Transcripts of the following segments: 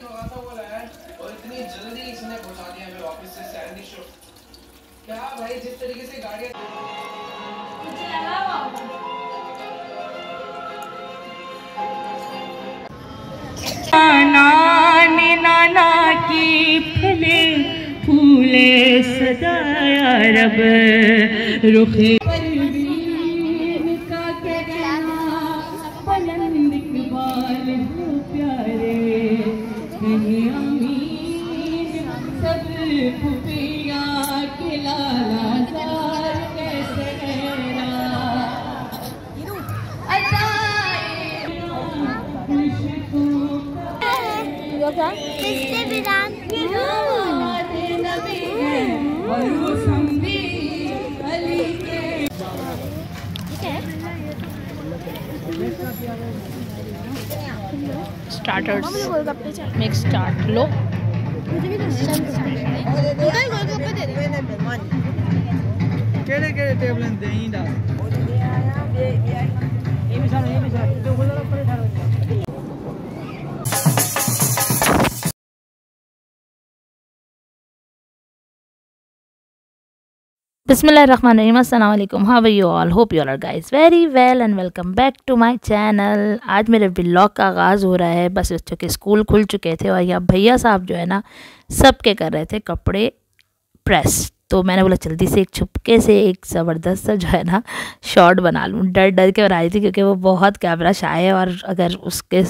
मंगाता बोला है और इतनी जल्दी इसने पहुंचा दिया मेरे ऑफिस से सैंडी शो। क्या भाई, जिस तरीके से गाड़ियां नाना की फले फूले सदाया रब रुखे का कहना बुलंद इकबाल हो प्यारे कहीं अमीन सब खुफिया के लाला जार कैसे गहरा किससे विरान स्टार्टर्स मिक्स स्टार्ट लो। केड़े टेबल देई दा बिस्मिल्लाहिर्रहमानिर्रहीम, अस्सलाम वालेकुम, how are you all, hope you are guys very well and welcome back to my channel. आज मेरे व्लॉग का आगाज़ हो रहा है। बस बच्चों के स्कूल खुल चुके थे और यहाँ भैया साहब जो है ना सबके कर रहे थे कपड़े प्रेस। तो मैंने बोला जल्दी से एक छुपके से एक ज़बरदस्त सा जो है ना शॉट बना लूँ। डर डर के बना रही थी क्योंकि वो बहुत कैमरा शाय है और अगर उसके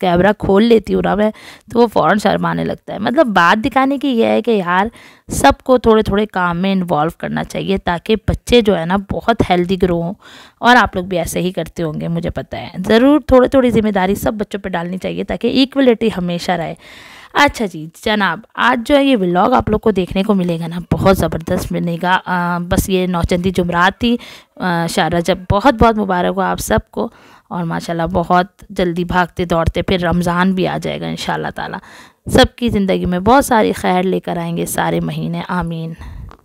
कैमरा खोल लेती हूँ ना मैं तो वो फ़ौरन शर्माने लगता है। मतलब बात दिखाने की ये है कि यार सबको थोड़े थोड़े काम में इन्वॉल्व करना चाहिए ताकि बच्चे जो है ना बहुत हेल्दी ग्रो हों। और आप लोग भी ऐसे ही करते होंगे, मुझे पता है। ज़रूर थोड़ी थोड़ी जिम्मेदारी सब बच्चों पे डालनी चाहिए ताकि इक्वलिटी हमेशा रहे। अच्छा जी जनाब, आज जो है ये व्लॉग आप लोग को देखने को मिलेगा ना बहुत ज़बरदस्त मिलेगा। बस ये नौचंदी जुमरात थी, शाह जब बहुत बहुत मुबारक हो आप सबको। और माशाल्लाह बहुत जल्दी भागते दौड़ते फिर रमज़ान भी आ जाएगा इंशाल्लाह ताला। सबकी ज़िंदगी में बहुत सारी खैर लेकर आएंगे सारे महीने, आमीन।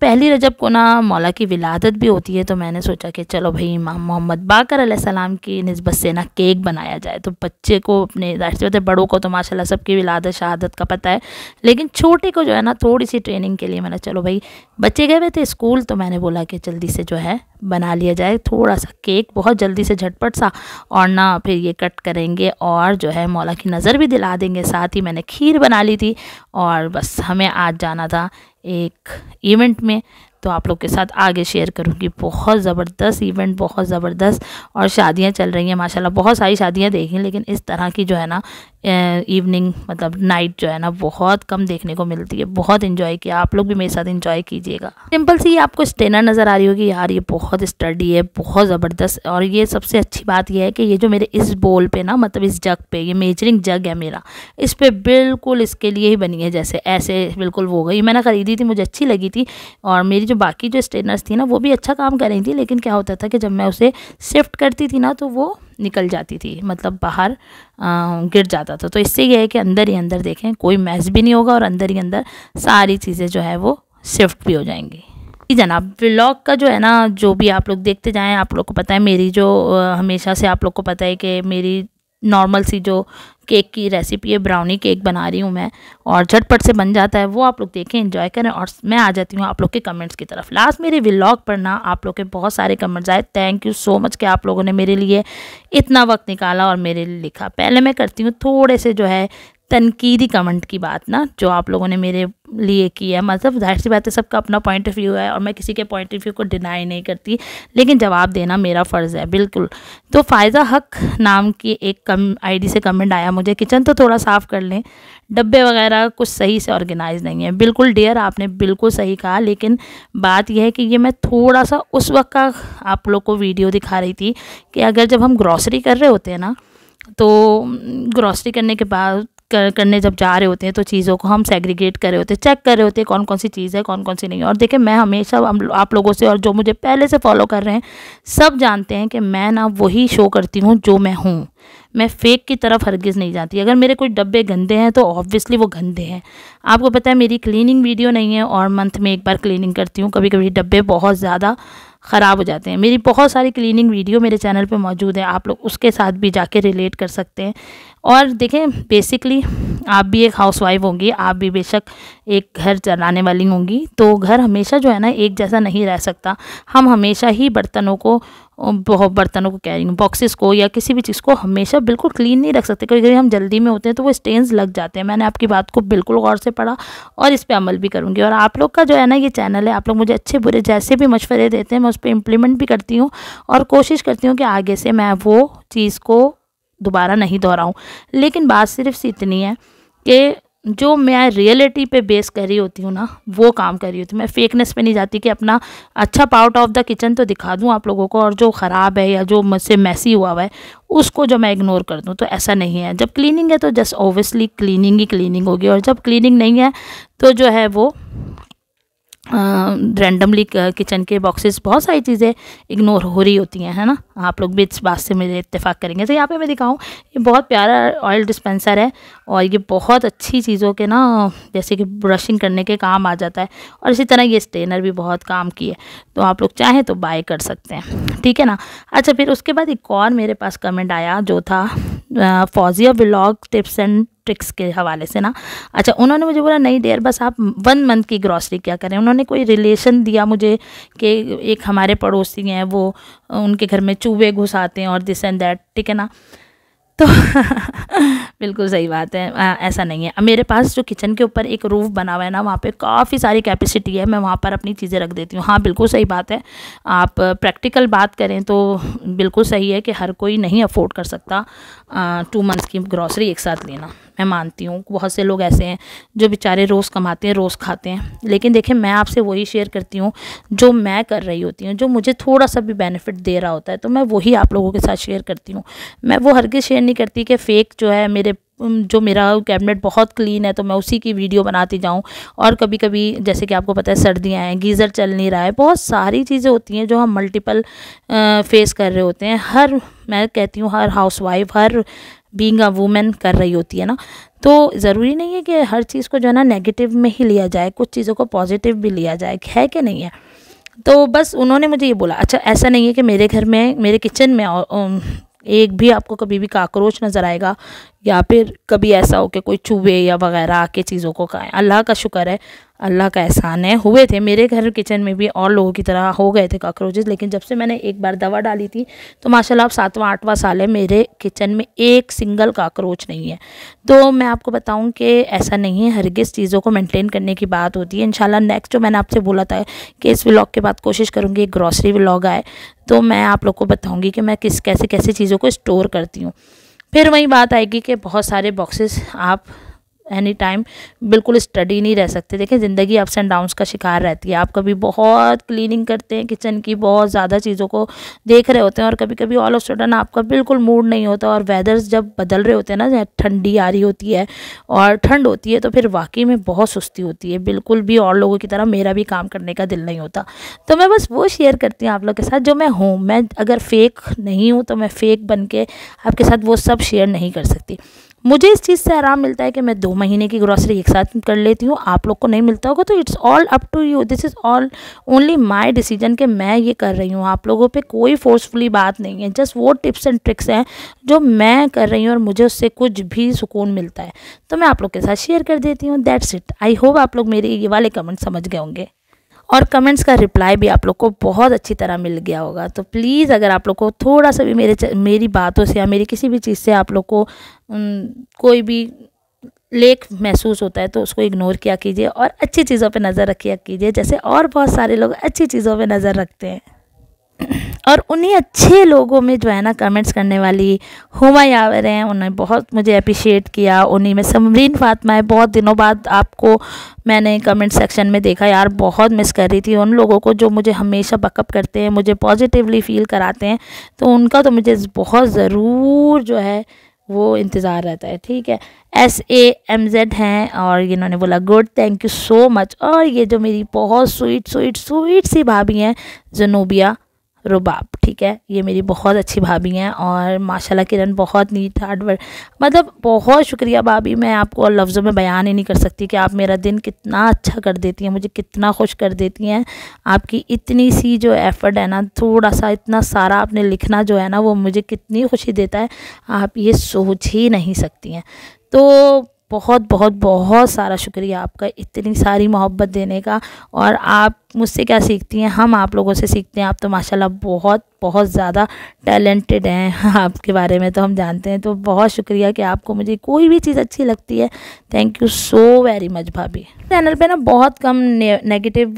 पहली रजब को ना मौला की विलादत भी होती है, तो मैंने सोचा कि चलो भाई इमाम मोहम्मद बाकर अलैहिस्सलाम की निस्बत से ना केक बनाया जाए। तो बच्चे को अपने जाहिर बड़ों को तो माशाल्लाह सबकी विलादत शहादत का पता है, लेकिन छोटे को जो है ना थोड़ी सी ट्रेनिंग के लिए मैंने चलो भाई बच्चे गए हुए थे स्कूल, तो मैंने बोला कि जल्दी से जो है बना लिया जाए थोड़ा सा केक, बहुत जल्दी से झटपट सा। और ना फिर ये कट करेंगे और जो है मौला की नज़र भी दिला देंगे। साथ ही मैंने खीर बना ली थी और बस हमें आज जाना था एक इवेंट में, तो आप लोग के साथ आगे शेयर करूँगी। बहुत ज़बरदस्त इवेंट, बहुत ज़बरदस्त। और शादियां चल रही हैं माशाल्लाह, बहुत सारी शादियां देखी, लेकिन इस तरह की जो है ना इवनिंग मतलब नाइट जो है ना बहुत कम देखने को मिलती है। बहुत इन्जॉय किया, आप लोग भी मेरे साथ इन्जॉय कीजिएगा। सिंपल सी आपको स्टेनर नज़र आ रही होगी यार, ये बहुत स्टडी है, बहुत ज़बरदस्त। और ये सबसे अच्छी बात यह है कि ये जो मेरे इस बोल पे ना मतलब इस जग पे, ये मेजरिंग जग है मेरा, इस पर बिल्कुल इसके लिए ही बनी है, जैसे ऐसे बिल्कुल वो गई। मैंने ख़रीदी थी, मुझे अच्छी लगी थी। और मेरी जो बाकी जो स्टेनर्स थी ना वो भी अच्छा काम कर रही थी, लेकिन क्या होता था कि जब मैं उसे शिफ्ट करती थी ना तो वो निकल जाती थी, मतलब बाहर गिर जाता था। तो इससे यह है कि अंदर ही अंदर देखें कोई मैस भी नहीं होगा और अंदर ही अंदर सारी चीज़ें जो है वो शिफ्ट भी हो जाएंगी। जी जनाब, व्लॉग का जो है ना जो भी आप लोग देखते जाएं, आप लोग को पता है मेरी जो हमेशा से आप लोग को पता है कि मेरी नॉर्मल सी जो केक की रेसिपी है, ब्राउनी केक बना रही हूँ मैं और झटपट से बन जाता है, वो आप लोग देखें एंजॉय करें। और मैं आ जाती हूँ आप लोग के कमेंट्स की तरफ। लास्ट मेरे व्लॉग पर ना आप लोग के बहुत सारे कमेंट्स आए, थैंक यू सो मच कि आप लोगों ने मेरे लिए इतना वक्त निकाला और मेरे लिए लिखा। पहले मैं करती हूँ थोड़े से जो है तनकीदी कमेंट की बात ना, जो आप लोगों ने मेरे लिए की है। मतलब जाहिर सी बात है सबका अपना पॉइंट ऑफ व्यू है और मैं किसी के पॉइंट ऑफ व्यू को डिनाई नहीं करती, लेकिन जवाब देना मेरा फ़र्ज़ है बिल्कुल। तो फ़ायज़ा हक नाम की एक आईडी से कमेंट आया मुझे, किचन तो थोड़ा साफ़ कर लें, डब्बे वगैरह कुछ सही से ऑर्गेनाइज नहीं है। बिल्कुल डियर, आपने बिल्कुल सही कहा, लेकिन बात यह है कि ये मैं थोड़ा सा उस वक्त का आप लोग को वीडियो दिखा रही थी कि अगर जब हम ग्रॉसरी कर रहे होते हैं ना, तो ग्रॉसरी करने के बाद करने जब जा रहे होते हैं तो चीज़ों को हम सेग्रीगेट कर रहे होते हैं, चेक कर रहे होते हैं कौन कौन सी चीज़ है कौन कौन सी नहीं। और देखिए मैं हमेशा आप लोगों से और जो मुझे पहले से फॉलो कर रहे हैं सब जानते हैं कि मैं ना वही शो करती हूँ जो मैं हूँ। मैं फ़ेक की तरफ हरगिज़ नहीं जाती। अगर मेरे कोई डब्बे गंदे हैं तो ऑब्वियसली वो गंदे हैं। आपको पता है मेरी क्लीनिंग वीडियो नहीं है और मंथ में एक बार क्लीनिंग करती हूँ। कभी कभी डब्बे बहुत ज़्यादा ख़राब हो जाते हैं। मेरी बहुत सारी क्लीनिंग वीडियो मेरे चैनल पे मौजूद है, आप लोग उसके साथ भी जाके रिलेट कर सकते हैं। और देखें बेसिकली आप भी एक हाउसवाइफ होंगी, आप भी बेशक एक घर चलाने वाली होंगी, तो घर हमेशा जो है ना एक जैसा नहीं रह सकता। हम हमेशा ही बर्तनों को कह रही हूँ, बॉक्सेस को या किसी भी चीज़ को हमेशा बिल्कुल क्लीन नहीं रख सकते। कभी कभी हम जल्दी में होते हैं तो वो स्टेन्स लग जाते हैं। मैंने आपकी बात को बिल्कुल गौर से पढ़ा और इस पर अमल भी करूँगी। और आप लोग का जो है ना ये चैनल है, आप लोग मुझे अच्छे बुरे जैसे भी मशवरे देते हैं मैं उस पर इम्प्लीमेंट भी करती हूँ और कोशिश करती हूँ कि आगे से मैं वो चीज़ को दोबारा नहीं दोहराऊँ। लेकिन बात सिर्फ इतनी है कि जो मैं रियलिटी पे बेस कर रही होती हूँ ना वो काम कर रही होती हूँ। मैं फेकनेस पे नहीं जाती कि अपना अच्छा पार्ट ऑफ द किचन तो दिखा दूँ आप लोगों को, और जो ख़राब है या जो मुझसे मैसी हुआ है उसको जो मैं इग्नोर कर दूँ, तो ऐसा नहीं है। जब क्लीनिंग है तो जस्ट ऑब्वियसली क्लीनिंग ही क्लीनिंग होगी, और जब क्लीनिंग नहीं है तो जो है वो रैंडमली किचन के बॉक्सेस बहुत सारी चीज़ें इग्नोर हो रही होती हैं, है ना। आप लोग भी इस बात से मेरे इत्तेफाक करेंगे। तो यहाँ पे मैं दिखाऊँ, ये बहुत प्यारा ऑयल डिस्पेंसर है और ये बहुत अच्छी चीज़ों के ना जैसे कि ब्रशिंग करने के काम आ जाता है, और इसी तरह ये स्ट्रेनर भी बहुत काम की है, तो आप लोग चाहें तो बाय कर सकते हैं, ठीक है ना। अच्छा, फिर उसके बाद एक और मेरे पास कमेंट आया जो था Fauzia vlog tips and tricks के हवाले से ना। अच्छा, उन्होंने मुझे बोला नहीं डियर बस आप 1 मंथ की ग्रॉसरी क्या करें। उन्होंने कोई रिलेशन दिया मुझे कि एक हमारे पड़ोसी हैं, वो उनके घर में चूहे घुस आते हैं और दिस एंड दैट, ठीक है ना। तो बिल्कुल सही बात है, ऐसा नहीं है। मेरे पास जो किचन के ऊपर एक रूफ़ बना हुआ है ना, वहाँ पे काफ़ी सारी कैपेसिटी है, मैं वहाँ पर अपनी चीज़ें रख देती हूँ। हाँ बिल्कुल सही बात है, आप प्रैक्टिकल बात करें तो बिल्कुल सही है कि हर कोई नहीं अफोर्ड कर सकता 2 मंथ्स की ग्रॉसरी एक साथ लेना। मैं मानती हूँ बहुत से लोग ऐसे हैं जो बेचारे रोज़ कमाते हैं रोज़ खाते हैं, लेकिन देखिए मैं आपसे वही शेयर करती हूँ जो मैं कर रही होती हूँ, जो मुझे थोड़ा सा भी बेनिफिट दे रहा होता है तो मैं वही आप लोगों के साथ शेयर करती हूँ। मैं वो हरगिज़ शेयर नहीं करती कि फ़ेक जो है मेरा कैबिनेट बहुत क्लीन है तो मैं उसी की वीडियो बनाती जाऊं। और कभी कभी जैसे कि आपको पता है सर्दियां हैं, गीज़र चल नहीं रहा है, बहुत सारी चीज़ें होती हैं जो हम मल्टीपल फेस कर रहे होते हैं। मैं कहती हूँ हर हाउसवाइफ, हर बीइंग अ वुमेन कर रही होती है ना। तो ज़रूरी नहीं है कि हर चीज़ को जो है ना नेगेटिव में ही लिया जाए, कुछ चीज़ों को पॉजिटिव भी लिया जाए, है कि नहीं है। तो बस उन्होंने मुझे ये बोला। अच्छा, ऐसा नहीं है कि मेरे घर में मेरे किचन में एक भी आपको कभी भी काकरोच नज़र आएगा या फिर कभी ऐसा हो कि कोई चूहे या वगैरह आके चीज़ों को खाएं। अल्लाह का शुक्र है, अल्लाह का एहसान है, हुए थे मेरे घर किचन में भी और लोगों की तरह हो गए थे काकरोचेस, लेकिन जब से मैंने एक बार दवा डाली थी तो माशाल्लाह अब 7वां 8वां साल है, मेरे किचन में एक सिंगल काकरोच नहीं है। तो मैं आपको बताऊं कि ऐसा नहीं है, हरगिज़ चीज़ों को मेंटेन करने की बात होती है। इंशाल्लाह नेक्स्ट जो मैंने आपसे बोला था कि इस व्लॉग के बाद कोशिश करूँगी एक ग्रॉसरी व्लॉग आए तो मैं आप लोग को बताऊँगी कि मैं कैसे कैसे चीज़ों को स्टोर करती हूँ। फिर वही बात आएगी कि बहुत सारे बॉक्सेस आप एनी टाइम बिल्कुल स्टडी नहीं रह सकते। देखिए ज़िंदगी अप्स एंड डाउन्स का शिकार रहती है। आप कभी बहुत क्लीनिंग करते हैं किचन की, बहुत ज़्यादा चीज़ों को देख रहे होते हैं, और कभी कभी ऑल ऑफ सडन आपका बिल्कुल मूड नहीं होता, और वेदर्स जब बदल रहे होते हैं ना, ठंडी आ रही होती है और ठंड होती है तो फिर वाकई में बहुत सुस्ती होती है, बिल्कुल भी और लोगों की तरह मेरा भी काम करने का दिल नहीं होता। तो मैं बस वो शेयर करती हूँ आप लोग के साथ जो मैं हूँ। मैं अगर फेक नहीं हूँ तो मैं फेक बन के आपके साथ वो सब शेयर नहीं कर सकती। मुझे इस चीज़ से आराम मिलता है कि मैं 2 महीने की ग्रॉसरी एक साथ कर लेती हूँ। आप लोग को नहीं मिलता होगा तो it's all up to you, this is all only my decision कि मैं ये कर रही हूँ। आप लोगों पे कोई फोर्सफुली बात नहीं है, जस्ट वो टिप्स एंड ट्रिक्स हैं जो मैं कर रही हूँ और मुझे उससे कुछ भी सुकून मिलता है तो मैं आप लोग के साथ शेयर कर देती हूँ। That's it. आई होप आप लोग मेरे ये वाले कमेंट समझ गए होंगे और कमेंट्स का रिप्लाई भी आप लोग को बहुत अच्छी तरह मिल गया होगा। तो प्लीज़ अगर आप लोग को थोड़ा सा भी मेरी बातों से या मेरी किसी भी चीज़ से आप लोग को कोई भी लेक महसूस होता है तो उसको इग्नोर किया कीजिए और अच्छी चीज़ों पे नज़र रखिए कीजिए, जैसे और बहुत सारे लोग अच्छी चीज़ों पे नज़र रखते हैं। और उन्हीं अच्छे लोगों में जो है ना कमेंट्स करने वाली हुमा यावर हैं, उन्होंने बहुत मुझे अप्रिशिएट किया। उन्हीं में समरीन फातिमा है, बहुत दिनों बाद आपको मैंने कमेंट सेक्शन में देखा यार, बहुत मिस कर रही थी उन लोगों को जो मुझे हमेशा बकअप करते हैं, मुझे पॉजिटिवली फील कराते हैं, तो उनका तो मुझे बहुत ज़रूर जो है वो इंतज़ार रहता है। ठीक है, SAMZ हैं और इन्होंने बोला good, thank you so much. और ये जो मेरी बहुत स्वीट सी भाभी हैं ज़नूबिया, रुबाब, ठीक है। ये मेरी बहुत अच्छी भाभी हैं और माशाल्लाह किरण बहुत नीट हार्ड वर्क, मतलब बहुत शुक्रिया भाभी, मैं आपको लफ्ज़ों में बयान ही नहीं कर सकती कि आप मेरा दिन कितना अच्छा कर देती हैं, मुझे कितना खुश कर देती हैं। आपकी इतनी सी जो एफ़र्ट है ना, थोड़ा सा इतना सारा आपने लिखना जो है ना, वो मुझे कितनी खुशी देता है, आप ये सोच ही नहीं सकती हैं। तो बहुत बहुत बहुत सारा शुक्रिया आपका इतनी सारी मोहब्बत देने का। और आप मुझसे क्या सीखती हैं, हम आप लोगों से सीखते हैं। आप तो माशाल्लाह बहुत बहुत ज़्यादा टैलेंटेड हैं, आपके बारे में तो हम जानते हैं। तो बहुत शुक्रिया कि आपको मुझे कोई भी चीज़ अच्छी लगती है। Thank you so very much भाभी। चैनल पे ना बहुत कम नेगेटिव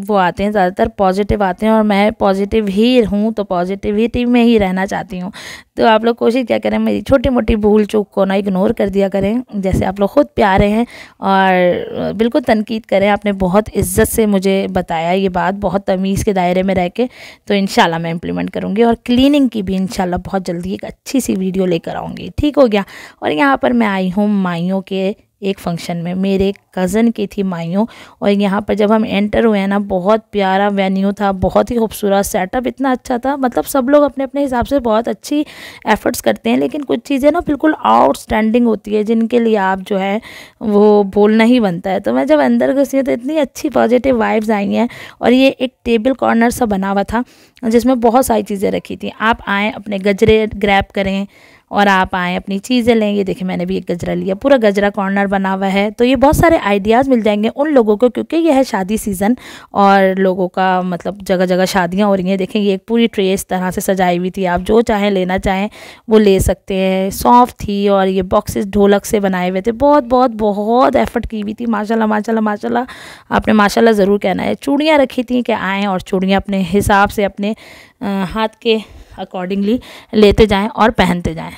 वो आते हैं, ज़्यादातर पॉजिटिव आते हैं और मैं पॉजिटिव ही हूँ, तो पॉजिटिविटी में ही रहना चाहती हूँ। तो आप लोग कोशिश क्या करें, मेरी छोटी मोटी भूल चूक को ना इग्नोर कर दिया करें। जैसे आप लोग ख़ुद प्यारे हैं और बिल्कुल तनकीद करें। आपने बहुत इज़्ज़त से मुझे बताया ये बात, बहुत तमीज़ के दायरे में रह के, तो इंशाल्लाह मैं इम्प्लीमेंट करूँगी। और क्लीनिंग की भी इंशाल्लाह बहुत जल्दी एक अच्छी सी वीडियो लेकर आऊँगी, ठीक हो गया। और यहाँ पर मैं आई हूँ माइयों के एक फ़ंक्शन में, मेरे कज़न की थी माइयों। और यहाँ पर जब हम एंटर हुए हैं ना, बहुत प्यारा वेन्यू था, बहुत ही खूबसूरत सेटअप, इतना अच्छा था। मतलब सब लोग अपने अपने हिसाब से बहुत अच्छी एफ़र्ट्स करते हैं, लेकिन कुछ चीज़ें ना बिल्कुल आउटस्टैंडिंग होती है, जिनके लिए आप जो है वो बोलना ही बनता है। तो मैं जब अंदर घुसी हूँ तो इतनी अच्छी पॉजिटिव वाइब्स आई हैं। और ये एक टेबल कॉर्नर सा बना हुआ था जिसमें बहुत सारी चीज़ें रखी थी। आप आएँ, अपने गजरे ग्रैब करें और आप आएँ, अपनी चीज़ें लें। ये देखिए मैंने भी एक गजरा लिया, पूरा गजरा कॉर्नर बना हुआ है। तो ये बहुत सारे आइडियाज़ मिल जाएंगे उन लोगों को, क्योंकि ये है शादी सीज़न और लोगों का मतलब जगह जगह शादियां हो रही हैं। देखें ये एक पूरी ट्रे इस तरह से सजाई हुई थी, आप जो चाहें लेना चाहें वो ले सकते हैं। सॉफ्ट थी और ये बॉक्सेस ढोलक से बनाए हुए थे, बहुत बहुत बहुत एफ़र्ट की हुई थी। माशाल्लाह माशाल्लाह माशाल्लाह, आपने माशाल्लाह ज़रूर कहना है। चूड़ियाँ रखी थी कि आएँ और चूड़ियाँ अपने हिसाब से अपने हाथ के अकॉर्डिंगली लेते जाएं और पहनते जाएं।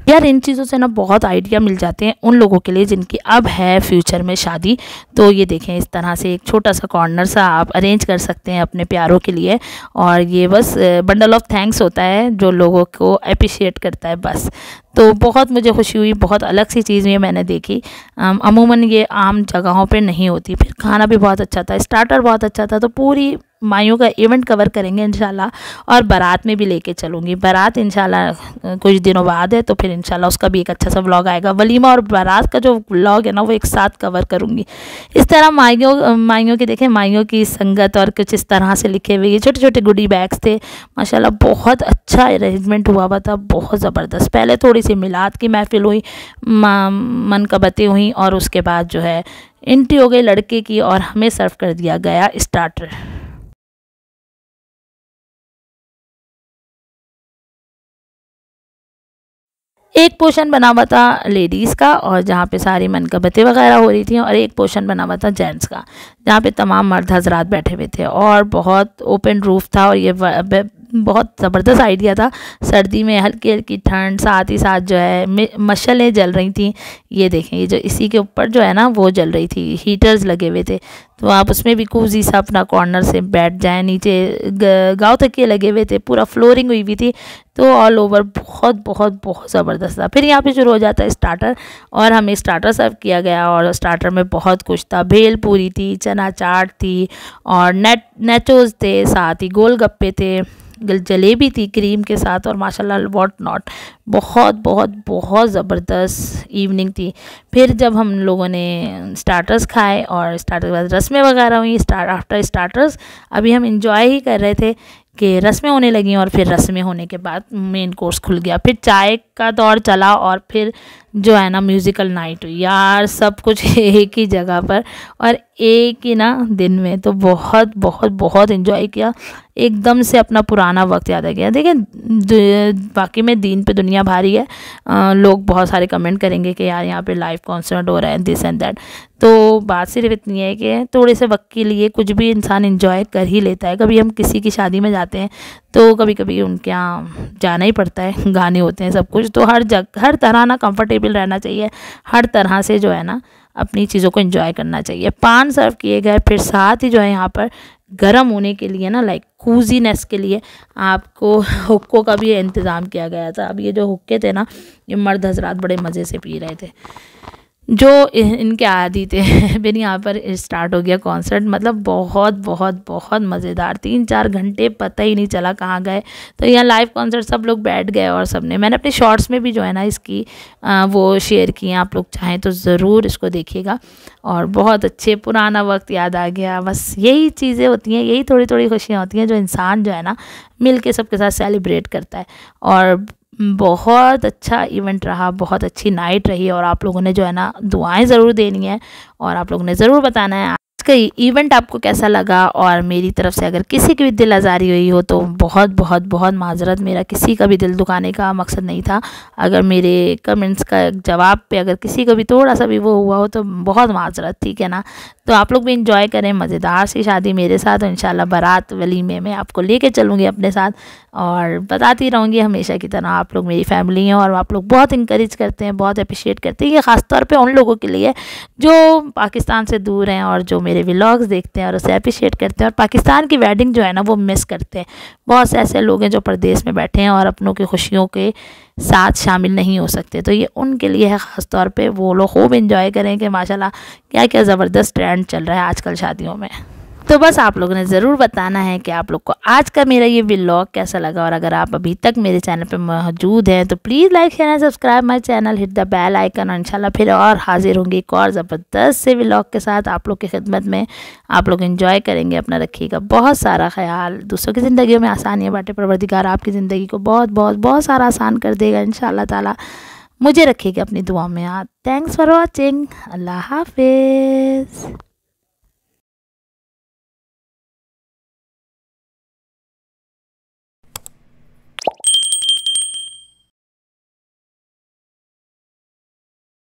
यार इन चीज़ों से ना बहुत आइडिया मिल जाते हैं उन लोगों के लिए जिनकी अब है फ्यूचर में शादी। तो ये देखें इस तरह से एक छोटा सा कॉर्नर सा आप अरेंज कर सकते हैं अपने प्यारों के लिए। और ये बस बंडल ऑफ थैंक्स होता है जो लोगों को अप्रिशिएट करता है बस। तो बहुत मुझे खुशी हुई, बहुत अलग सी चीज़ ये मैंने देखी, अमूमन ये आम जगहों पे नहीं होती। फिर खाना भी बहुत अच्छा था, स्टार्टर बहुत अच्छा था। तो पूरी माइयों का इवेंट कवर करेंगे इंशाल्लाह। और बारात में भी लेके चलूँगी, बारात इंशाल्लाह कुछ दिनों बाद है, तो फिर इंशाल्लाह उसका भी एक अच्छा सा व्लॉग आएगा। वलीमा और बारात का जो व्लॉग है ना वो एक साथ कवर करूँगी। इस तरह माइयों की देखें, माइयों की संगत और कुछ इस तरह से लिखे हुए ये छोटे छोटे गुडी बैग्स थे। माशाल्लाह बहुत अच्छा अरेंजमेंट हुआ था, बहुत ज़बरदस्त। पहले थोड़ी सी मिलाद की महफिल हुई, मनकबतें हुई और उसके बाद जो है एंट्री हो गई लड़के की और हमें सर्व कर दिया गया स्टार्टर। एक पोर्शन बना हुआ था लेडीज़ का और जहाँ पे सारी मनकबतें वगैरह हो रही थी, और एक पोर्शन बना हुआ था जेंट्स का जहाँ पे तमाम मर्द हजरात बैठे हुए थे। और बहुत ओपन रूफ था और ये बहुत ज़बरदस्त आइडिया था। सर्दी में हल्की हल्की ठंड, साथ ही साथ जो है मशलें जल रही थी। ये देखें ये जो इसी के ऊपर जो है ना वो जल रही थी, हीटर्स लगे हुए थे। तो आप उसमें भी कूजी सा अपना कॉर्नर से बैठ जाएं। नीचे गाँव तकिए लगे हुए थे, पूरा फ्लोरिंग हुई हुई थी। तो ऑल ओवर बहुत बहुत बहुत ज़बरदस्त था। फिर यहाँ पे शुरू हो जाता है स्टार्टर और हमें स्टार्टर सर्व किया गया। और स्टार्टर में बहुत कुछ था, भेल पूरी थी, चना चाट थी और नेचोज थे, साथ ही गोलगप्पे थे, जलेबी थी क्रीम के साथ और माशाल्लाह व्हाट नॉट। बहुत बहुत बहुत ज़बरदस्त इवनिंग थी। फिर जब हम लोगों ने स्टार्टर्स खाए और स्टार्टर के बाद रस्में वगैरह हुई, आफ्टर स्टार्टर्स अभी हम इंजॉय ही कर रहे थे कि रस्में होने लगी। और फिर रस्में होने के बाद मेन कोर्स खुल गया, फिर चाय का दौर चला और फिर जो है ना म्यूज़िकल नाइट हुई। यार सब कुछ एक ही जगह पर और एक ही ना दिन में, तो बहुत बहुत बहुत इन्जॉय किया। एकदम से अपना पुराना वक्त याद आ गया। देखिए बाकी में दीन पे दुनिया भारी है, लोग बहुत सारे कमेंट करेंगे कि यार यहाँ पे लाइव कॉन्सर्ट हो रहा है, दिस एंड दैट। तो बात सिर्फ इतनी है कि थोड़े से वक्त के लिए कुछ भी इंसान एंजॉय कर ही लेता है। कभी हम किसी की शादी में जाते हैं तो कभी कभी उनके यहाँ जाना ही पड़ता है, गाने होते हैं सब कुछ। तो हर तरह ना कंफर्टेबल रहना चाहिए, हर तरह से जो है ना अपनी चीज़ों को एंजॉय करना चाहिए। पान सर्व किए गए, फिर साथ ही जो है यहाँ पर गर्म होने के लिए ना लाइक कूजीनेस के लिए आपको हुक्कों का भी इंतज़ाम किया गया था। अब ये जो हुक्के थे ना ये मर्द हजरात बड़े मज़े से पी रहे थे। जो इनके आदी थे। फिर यहाँ पर स्टार्ट हो गया कॉन्सर्ट। मतलब बहुत बहुत बहुत मज़ेदार, 3-4 घंटे पता ही नहीं चला कहाँ गए। तो यहाँ लाइव कॉन्सर्ट सब लोग बैठ गए और सब ने, मैंने अपने शॉर्ट्स में भी जो है ना इसकी वो शेयर किए, आप लोग चाहें तो ज़रूर इसको देखिएगा। और बहुत अच्छे पुराना वक्त याद आ गया। बस यही चीज़ें होती हैं, यही थोड़ी थोड़ी खुशियाँ होती हैं जो इंसान जो है ना मिल के सबके साथ सेलिब्रेट करता है। और बहुत अच्छा इवेंट रहा, बहुत अच्छी नाइट रही। और आप लोगों ने जो है ना दुआएं ज़रूर देनी है और आप लोगों ने ज़रूर बताना है आज का इवेंट आपको कैसा लगा। और मेरी तरफ से अगर किसी की भी दिल आज़ारी हुई हो तो बहुत बहुत बहुत माजरत। मेरा किसी का भी दिल दुखाने का मकसद नहीं था। अगर मेरे कमेंट्स का जवाब पे अगर किसी को भी थोड़ा सा भी वो हुआ हो तो बहुत माजरत, ठीक है ना। तो आप लोग भी इंजॉय करें मज़ेदार सी शादी मेरे साथ। और इंशाल्लाह बारात वलीमे में आपको लेके चलूँगी अपने साथ और बताती रहूँगी हमेशा की तरह। आप लोग मेरी फैमिली हैं और आप लोग बहुत इंकरेज करते हैं, बहुत अप्रिशिएट करते हैं। ये ख़ास तौर पे उन लोगों के लिए जो पाकिस्तान से दूर हैं और जो मेरे व्लॉग्स देखते हैं और उसे अप्रिशिएट करते हैं और पाकिस्तान की वेडिंग जो है ना वो मिस करते हैं। बहुत से ऐसे लोग हैं जो परदेश में बैठे हैं और अपनों की खुशियों के साथ शामिल नहीं हो सकते। तो ये उनके लिए है ख़ास तौर पे। वो लोग खूब इंजॉय करें कि माशाल्लाह क्या क्या ज़बरदस्त ट्रेंड चल रहा है आजकल शादियों में। तो बस आप लोगों ने ज़रूर बताना है कि आप लोग को आज का मेरा ये व्लॉग कैसा लगा। और अगर आप अभी तक मेरे चैनल पे मौजूद हैं तो please like share and subscribe my channel, hit the bell icon. और इंशाल्लाह फिर और हाजिर होंगी एक और ज़बरदस्त से व्लॉग के साथ आप लोग की खिदमत में। आप लोग एंजॉय करेंगे, अपना रखिएगा बहुत सारा ख्याल। दूसरों की ज़िंदगी में आसानियाँ बांटे परवरदिगार आपकी ज़िंदगी को बहुत बहुत बहुत सारा आसान कर देगा इंशाल्लाह ताला। मुझे रखिएगा अपनी दुआ में याद। Thanks for watching. अल्लाह हाफिज़।